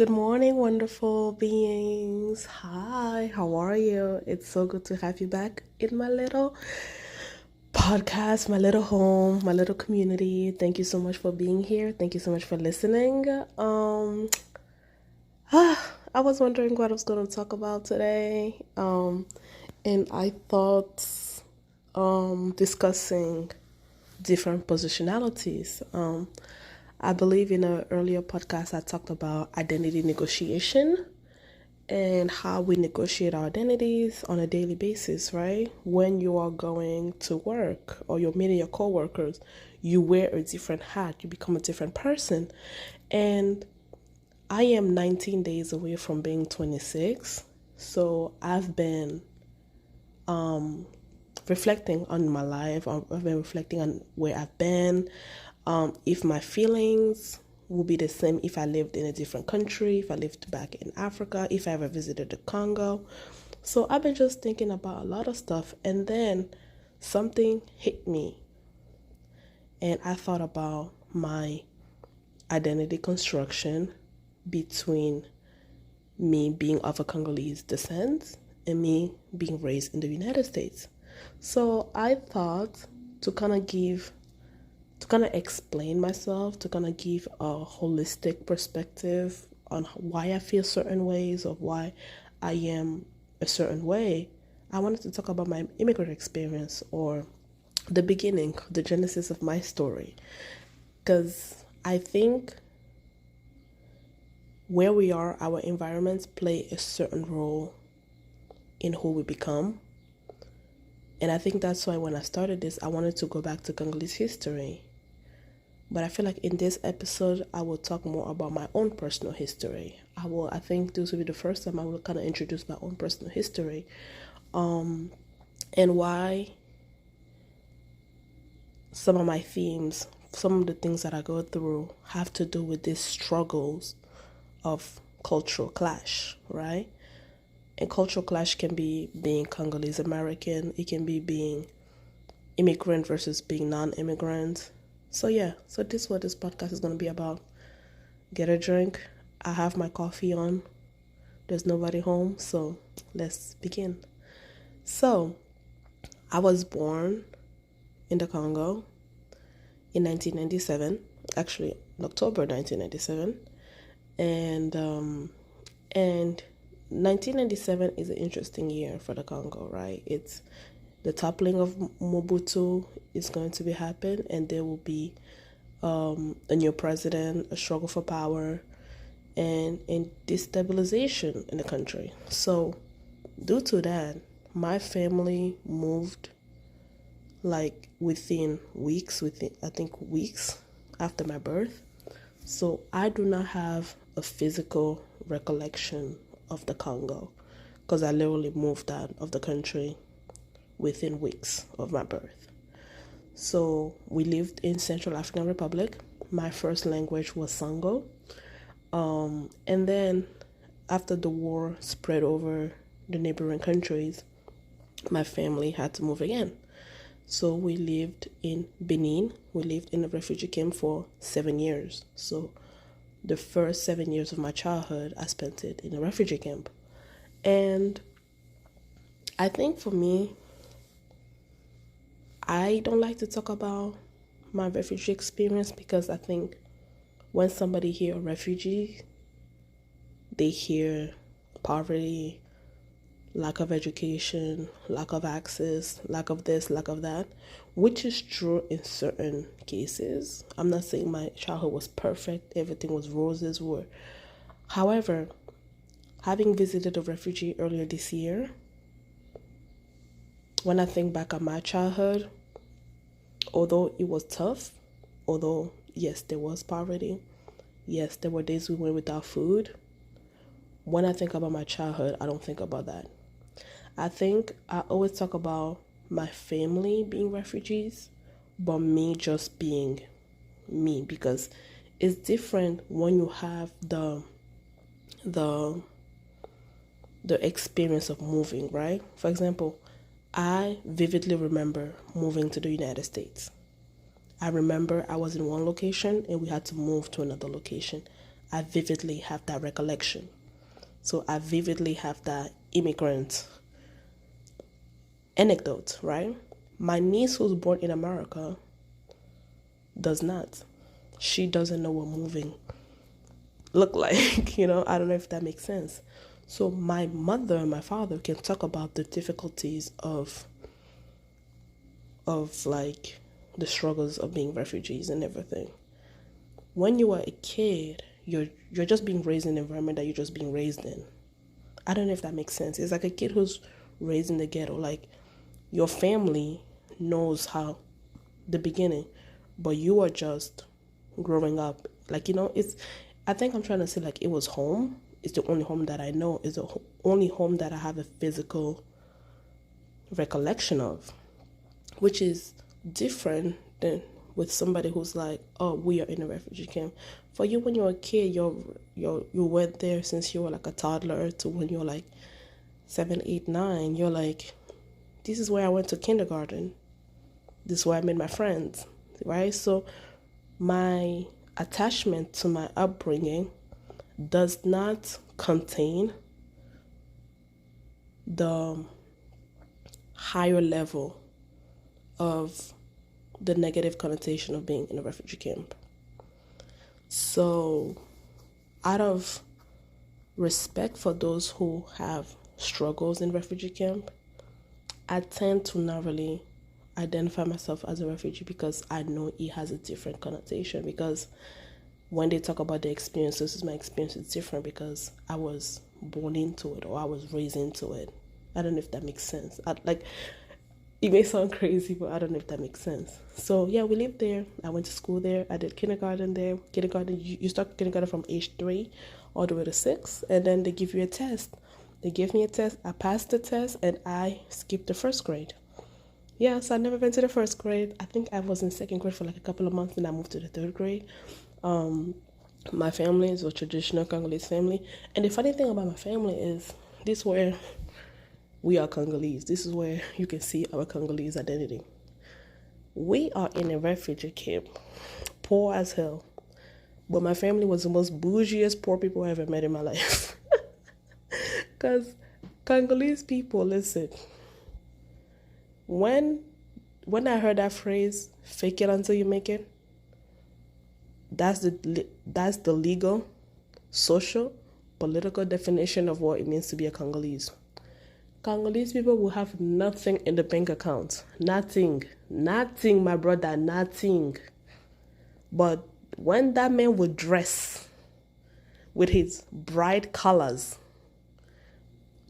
Good morning, wonderful beings. Hi, how are you? It's so good to have you back in my little podcast, my little home, my little community. Thank you so much for being here. Thank you so much for listening. I was wondering what I was going to talk about today. And I thought discussing different positionalities. I believe in an earlier podcast I talked about identity negotiation and how we negotiate our identities on a daily basis, right? When you are going to work or you're meeting your coworkers, you wear a different hat, you become a different person. And I am 19 days away from being 26. So I've been reflecting on my life. I've been reflecting on where I've been, if my feelings will be the same if I lived in a different country, if I lived back in Africa, if I ever visited the Congo. So I've been just thinking about a lot of stuff, and then something hit me, and I thought about my identity construction between me being of a Congolese descent and me being raised in the United States. So I thought to kind of explain myself, to kind of give a holistic perspective on why I feel certain ways or why I am a certain way, I wanted to talk about my immigrant experience, or the beginning, the genesis of my story. Because I think where we are, our environments play a certain role in who we become. And I think that's why when I started this, I wanted to go back to Congolese history. But I feel like in this episode, I will talk more about my own personal history. I think this will be the first time I will kind of introduce my own personal history, and why some of my themes, some of the things that I go through have to do with these struggles of cultural clash, right? And cultural clash can be being Congolese American, it can be being immigrant versus being non-immigrant. So yeah, so this is what this podcast is going to be about. Get a drink. I have my coffee on. There's nobody home, so let's begin. So, I was born in the Congo in 1997, actually in October 1997. And 1997 is an interesting year for the Congo, right? It's the toppling of Mobutu is going to be happen, and there will be a new president, a struggle for power, and destabilization in the country. So, due to that, my family moved like within I think weeks after my birth. So I do not have a physical recollection of the Congo because I literally moved out of the country within weeks of my birth. So we lived in Central African Republic. My first language was Sango. And then after the war spread over the neighboring countries, my family had to move again. So we lived in Benin. We lived in a refugee camp for 7 years. So the first 7 years of my childhood, I spent it in a refugee camp. And I think for me, I don't like to talk about my refugee experience because I think when somebody hear refugee, they hear poverty, lack of education, lack of access, lack of this, lack of that, which is true in certain cases. I'm not saying my childhood was perfect, everything was roses. However, having visited a refugee earlier this year, when I think back on my childhood, although it was tough, although yes, there was poverty, yes, there were days we went without food. When I think about my childhood, I don't think about that. I think I always talk about my family being refugees, but me just being me, because it's different when you have the experience of moving, right? For example, I vividly remember moving to the United States. I remember I was in one location and we had to move to another location. I vividly have that recollection. So I vividly have that immigrant anecdote, right? My niece who's born in America does not. She doesn't know what moving look like, I don't know if that makes sense. So my mother and my father can talk about the difficulties of like the struggles of being refugees and everything. When you are a kid, you're just being raised in an environment that you're just being raised in. I don't know if that makes sense. It's like a kid who's raised in the ghetto. Like, your family knows how the beginning, but you are just growing up. Like, I think I'm trying to say, like, it was home. It's the only home that I know. It's the only home that I have a physical recollection of, which is different than with somebody who's like, oh, we are in a refugee camp. For you, when you're a kid, you went there since you were like a toddler to when you're like 7, 8, 9. You're like, this is where I went to kindergarten. This is where I made my friends, right? So my attachment to my upbringing does not contain the higher level of the negative connotation of being in a refugee camp. So out of respect for those who have struggles in refugee camp, I tend to not really identify myself as a refugee because I know it has a different connotation. Because when they talk about the experiences, my experience is different because I was born into it or I was raised into it. I don't know if that makes sense. It may sound crazy, but I don't know if that makes sense. So yeah, we lived there. I went to school there. I did kindergarten there. Kindergarten, you start kindergarten from age 3 all the way to 6, and then they give you a test. They gave me a test. I passed the test, and I skipped the first grade. Yeah, so I never went to the first grade. I think I was in second grade for like a couple of months, and I moved to the third grade. My family is a traditional Congolese family, and the funny thing about my family is this where we are Congolese. This is where you can see our Congolese identity. We are in a refugee camp, poor as hell, but my family was the most bougiest poor people I ever met in my life. Because Congolese people, listen, when I heard that phrase, fake it until you make it, that's the legal, social, political definition of what it means to be a Congolese. Congolese people will have nothing in the bank account. Nothing, my brother, nothing. But when that man would dress with his bright colors,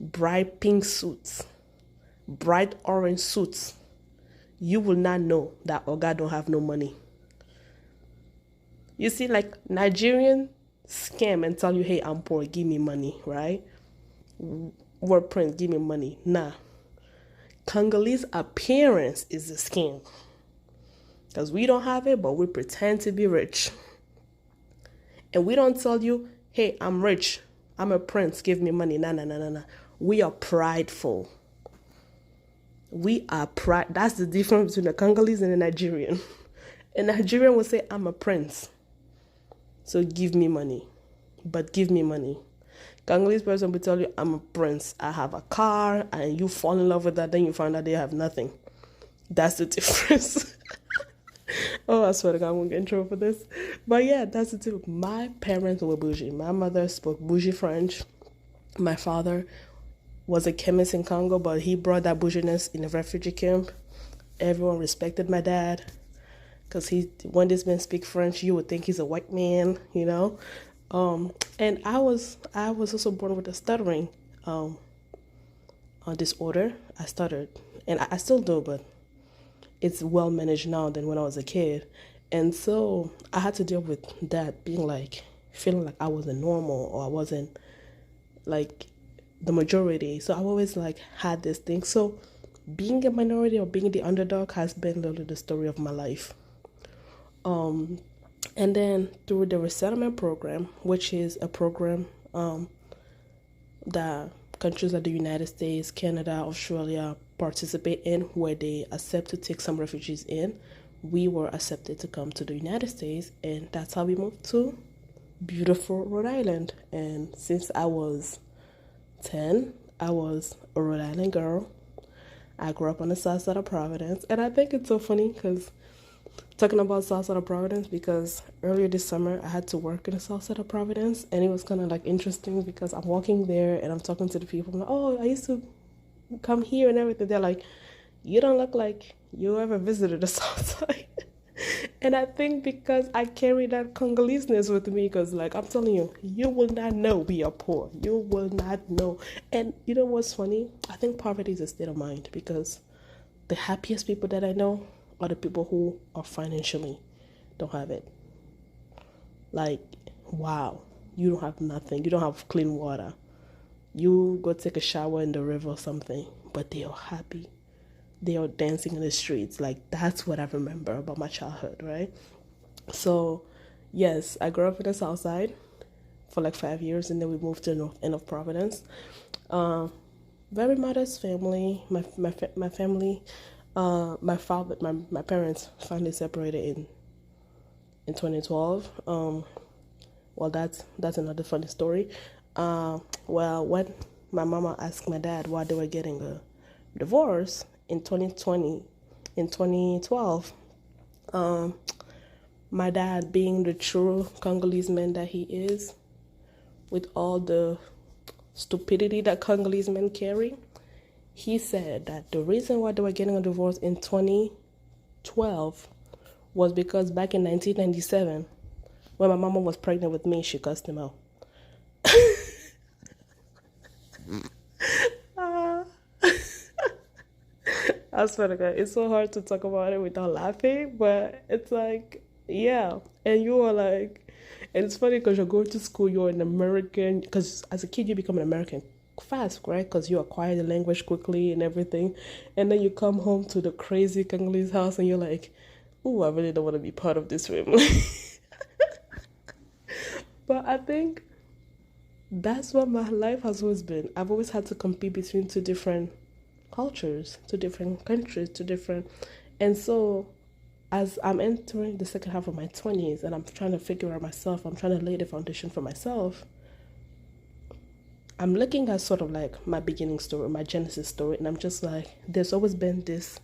bright pink suits, bright orange suits, you will not know that Oga don't have no money. You see, like, Nigerian scam and tell you, hey, I'm poor, give me money, right? Word print, give me money. Nah. Congolese appearance is a scam. Because we don't have it, but we pretend to be rich. And we don't tell you, hey, I'm rich. I'm a prince, give me money. Nah. We are prideful. That's the difference between a Congolese and a Nigerian. A Nigerian will say, I'm a prince, so give me money. But give me money. Congolese person will tell you, I'm a prince, I have a car, and you fall in love with that, then you find out they have nothing. That's the difference. Oh, I swear to God, I won't get in trouble for this. But yeah, that's the difference. My parents were bougie. My mother spoke bougie French. My father was a chemist in Congo, but he brought that bouginess in a refugee camp. Everyone respected my dad. Because when this man speaks French, you would think he's a white man, And I was also born with a stuttering disorder. I stuttered, and I still do, but it's well managed now than when I was a kid. And so I had to deal with that, feeling like I wasn't normal or I wasn't like the majority. So I always had this thing. So being a minority or being the underdog has been literally the story of my life. And then through the resettlement program, which is a program that countries like the United States, Canada, Australia participate in, where they accept to take some refugees in, we were accepted to come to the United States, and that's how we moved to beautiful Rhode Island. And since I was 10, I was a Rhode Island girl. I grew up on the south side of Providence. And I think it's so funny because talking about south side of Providence, because earlier this summer I had to work in the south side of Providence, and it was kind of like interesting because I'm walking there and I'm talking to the people. I'm like, oh, I used to come here and everything. They're like, you don't look like you ever visited the south side. And I think because I carry that Congoleseness with me, because like I'm telling you, you will not know we are poor. You will not know. And you know what's funny? I think poverty is a state of mind, because the happiest people that I know are the people who are financially don't have it. Like, wow, you don't have nothing. You don't have clean water. You go take a shower in the river or something, but they are happy. They are dancing in the streets. Like, that's what I remember about my childhood, right? So, yes, I grew up in the south side for like 5 years, and then we moved to north end of Providence. Um, Very modest family. My family, my parents finally separated in 2012. Well, that's another funny story. Well, when my mama asked my dad why they were getting a divorce in 2020, in 2012, um, my dad, being the true Congolese man that he is, with all the stupidity that Congolese men carry, he said that the reason why they were getting a divorce in 2012 was because back in 1997, when my mama was pregnant with me, she cussed him out. Uh, I swear to God, it's so hard to talk about it without laughing, but it's like, yeah. And you are like, and it's funny because you're going to school, you're an American, because as a kid, you become an American fast, right? Because you acquire the language quickly and everything. And then you come home to the crazy Congolese house and you're like, oh, I really don't want to be part of this family. But I think that's what my life has always been. I've always had to compete between two different cultures, two different countries, two different. And so, as I'm entering the second half of my 20s and I'm trying to figure out myself, I'm trying to lay the foundation for myself, I'm looking at sort of like my beginning story, my Genesis story, and I'm just like, there's always been this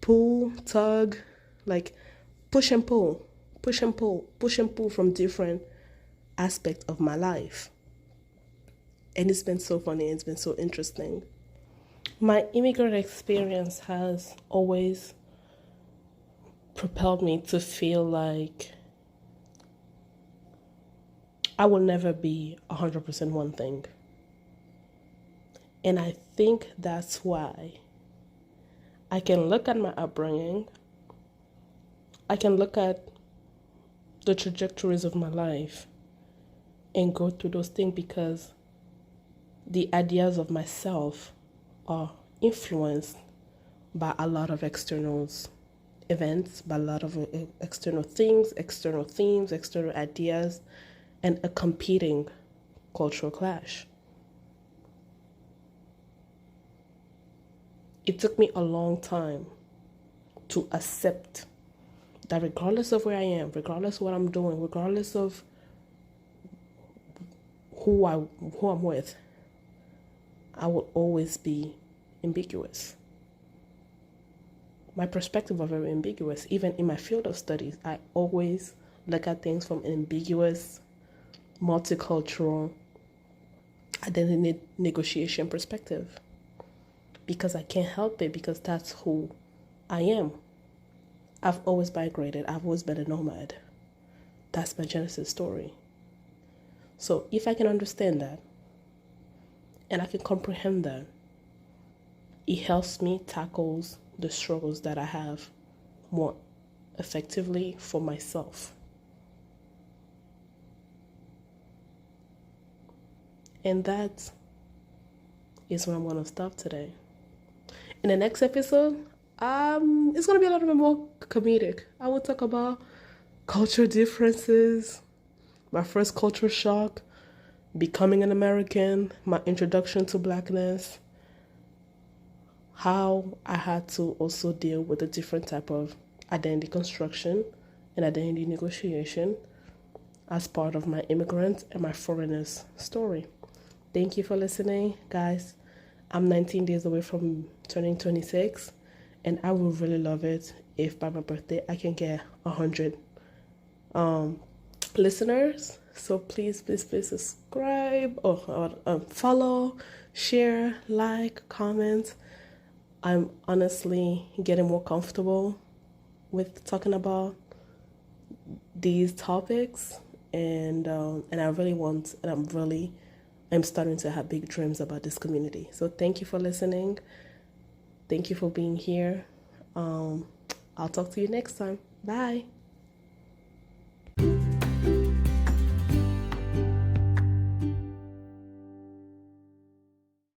pull, tug, like push and pull, push and pull, push and pull from different aspects of my life. And it's been so funny, it's been so interesting. My immigrant experience has always propelled me to feel like I will never be 100% one thing. And I think that's why I can look at my upbringing, I can look at the trajectories of my life and go through those things, because the ideas of myself are influenced by a lot of externals events, by a lot of external things, external themes, external ideas, and a competing cultural clash. It took me a long time to accept that regardless of where I am, regardless of what I'm doing, regardless of who I'm with, I will always be ambiguous. My perspective are very ambiguous. Even in my field of studies, I always look at things from an ambiguous, multicultural identity negotiation perspective, because I can't help it, because that's who I am. I've always migrated. I've always been a nomad. That's my Genesis story. So if I can understand that and I can comprehend that, it helps me tackle the struggles that I have more effectively for myself. And that is where I'm going to stop today. In the next episode, it's going to be a little bit more comedic. I will talk about culture differences, my first culture shock, becoming an American, my introduction to Blackness, how I had to also deal with a different type of identity construction and identity negotiation, as part of my immigrant and my foreigners story. Thank you for listening, guys. I'm 19 days away from turning 26, and I would really love it if by my birthday I can get 100 listeners. So please, please, please subscribe or follow, share, like, comment. I'm honestly getting more comfortable with talking about these topics, and I really want, and I'm starting to have big dreams about this community. So thank you for listening. Thank you for being here. I'll talk to you next time. Bye.